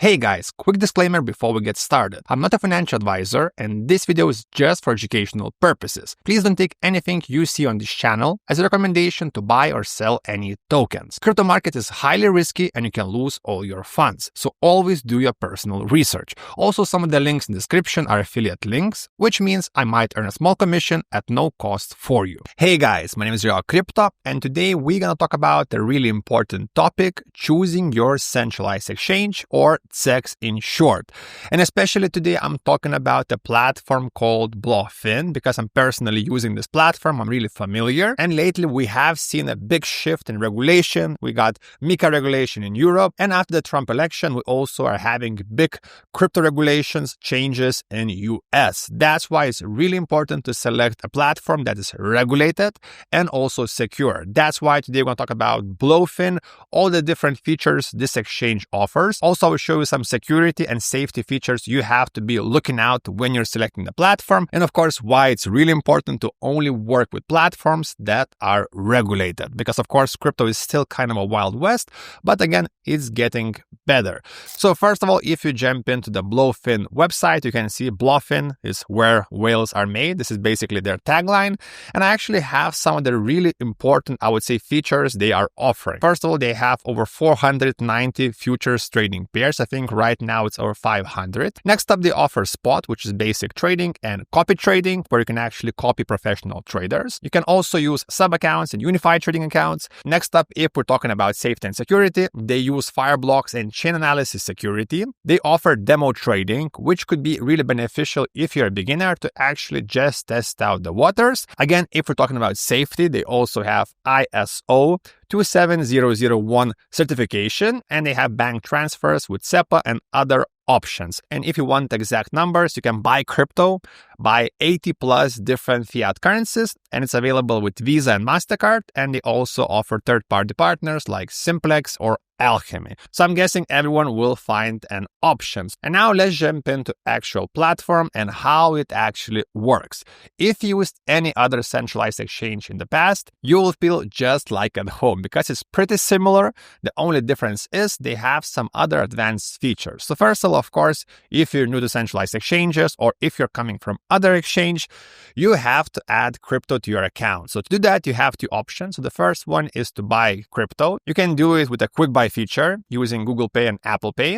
Hey guys, quick disclaimer before we get started. I'm not a financial advisor and this video is just for educational purposes. Please don't take anything you see on this channel as a recommendation to buy or sell any tokens. Crypto market is highly risky and you can lose all your funds, so always do your personal research. Also, some of the links in the description are affiliate links, which means I might earn a small commission at no cost for you. Hey guys, my name is Real Crypto and today we're gonna talk about a really important topic, choosing your centralized exchange, or CEX in short. And especially today I'm talking about a platform called BloFin because I'm personally using this platform. I'm really familiar, and lately we have seen a big shift in regulation. We got MiCA regulation in Europe, and after the Trump election we also are having big crypto regulations changes in US. That's why it's really important to select a platform that is regulated and also secure. That's why today we're going to talk about BloFin, all the different features this exchange offers. Also, I will show you some security and safety features you have to be looking out when you're selecting the platform, and of course why it's really important to only work with platforms that are regulated, because of course crypto is still kind of a wild west, but again it's getting better. So first of all, if you jump into the BloFin website, you can see BloFin is where whales are made. This is basically their tagline, and I actually have some of the really important, I would say, features they are offering. First of all, they have over 490 futures trading pairs. I think right now it's over 500. Next up, they offer spot, which is basic trading, and copy trading, where you can actually copy professional traders. You can also use sub accounts and unified trading accounts. Next up, if we're talking about safety and security, they use fireblocks and chain analysis security. They offer demo trading, which could be really beneficial if you're a beginner to actually just test out the waters. Again, if we're talking about safety, they also have ISO 27001 certification, and they have bank transfers with SEPA and other options. And if you want exact numbers, you can buy crypto, buy 80 plus different fiat currencies, and it's available with Visa and MasterCard. And they also offer third-party partners like Simplex or Alchemy. So I'm guessing everyone will find an option. And now let's jump into actual platform and how it actually works. If you used any other centralized exchange in the past, you will feel just like at home because it's pretty similar. The only difference is they have some other advanced features. So first of all, of course, if you're new to centralized exchanges or if you're coming from other exchange, you have to add crypto to your account. So to do that, you have two options. So the first one is to buy crypto. You can do it with a quick buy feature using Google Pay and Apple Pay.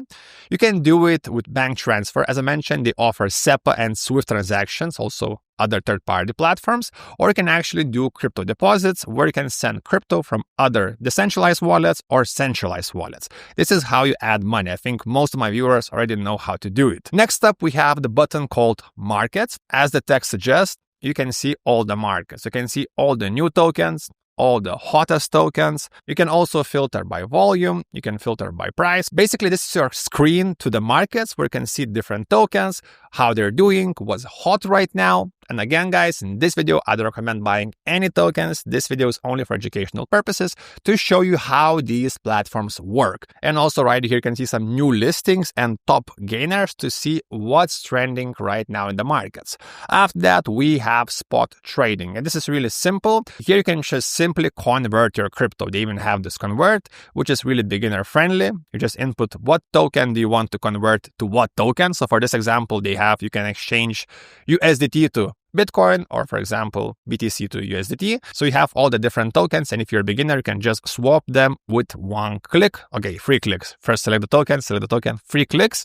You can do it with bank transfer. As I mentioned, they offer SEPA and SWIFT transactions, also other third-party platforms, or you can actually do crypto deposits where you can send crypto from other decentralized wallets or centralized wallets. This is how you add money. I think most of my viewers already know how to do it. Next up, we have the button called Markets. As the text suggests, you can see all the markets. You can see all the new tokens, all the hottest tokens. You can also filter by volume. You can filter by price. Basically, this is your screen to the markets where you can see different tokens, how they're doing, what's hot right now. And again, guys, in this video, I don't recommend buying any tokens. This video is only for educational purposes to show you how these platforms work. And also right here, you can see some new listings and top gainers to see what's trending right now in the markets. After that, we have spot trading. And this is really simple. Here you can just simply convert your crypto. They even have this convert, which is really beginner friendly. You just input what token do you want to convert to what token. So for this example, you can exchange USDT to Bitcoin, or for example, BTC to USDT. So you have all the different tokens, and if you're a beginner, you can just swap them with one click. Okay, 3 clicks. First select the token, 3 clicks,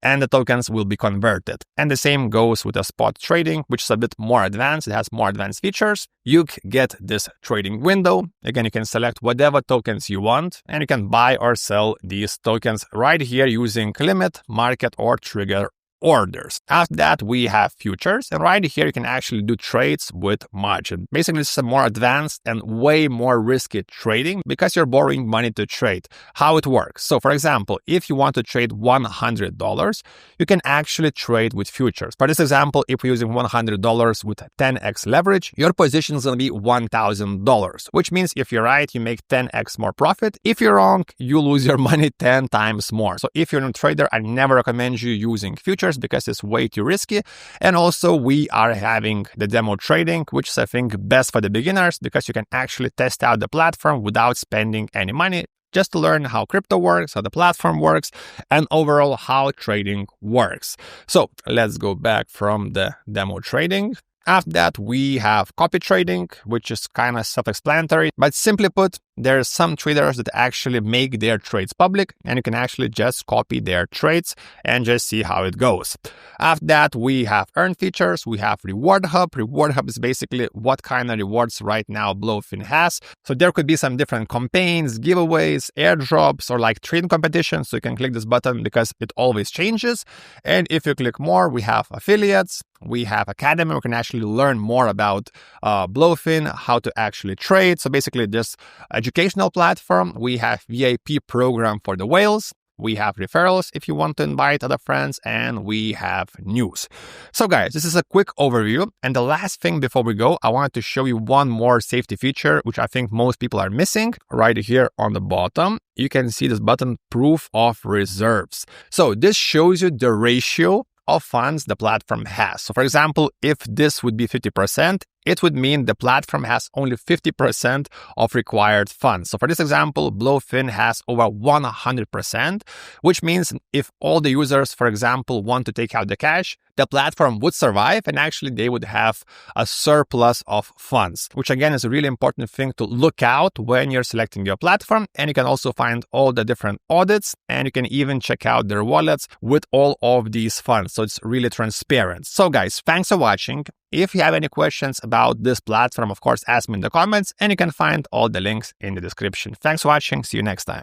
and the tokens will be converted. And the same goes with the spot trading, which is a bit more advanced. It has more advanced features. You get this trading window. Again, you can select whatever tokens you want, and you can buy or sell these tokens right here using limit, market, or trigger orders. After that, we have futures, and right here you can actually do trades with margin. Basically, this is a more advanced and way more risky trading because you're borrowing money to trade. How it works. So for example, if you want to trade $100, you can actually trade with futures. For this example, if you're using $100 with 10x leverage, your position is going to be $1,000, which means if you're right, you make 10x more profit. If you're wrong, you lose your money 10 times more. So if you're a trader, I never recommend you using futures. futures because it's way too risky. And also we are having the demo trading, which is I think best for the beginners because you can actually test out the platform without spending any money. just to learn how crypto works, how the platform works, and overall how trading works. So let's go back from the demo trading. After that, we have copy trading, which is kind of self-explanatory, but simply put, there are some traders that actually make their trades public, and you can actually just copy their trades and just see how it goes. After that, we have earn features, we have reward hub. Reward hub is basically what kind of rewards right now BloFin has. So there could be some different campaigns, giveaways, airdrops, or like trading competitions. So you can click this button because it always changes. And if you click more, we have affiliates. We have Academy. We can actually learn more about BloFin, how to actually trade. So basically just educational platform. We have VIP program for the whales. We have referrals if you want to invite other friends, and we have news. So guys, this is a quick overview. And the last thing before we go, I wanted to show you one more safety feature, which I think most people are missing. Right here on the bottom, you can see this button, proof of reserves. So this shows you the ratio of funds the platform has. So for example, if this would be 50%, it would mean the platform has only 50% of required funds. So for this example, BloFin has over 100%, which means if all the users, for example, want to take out the cash, the platform would survive and actually they would have a surplus of funds, which again is a really important thing to look out when you're selecting your platform. And you can also find all the different audits, and you can even check out their wallets with all of these funds. So it's really transparent. So guys, thanks for watching. If you have any questions about this platform, of course, ask me in the comments, and you can find all the links in the description. Thanks for watching. See you next time.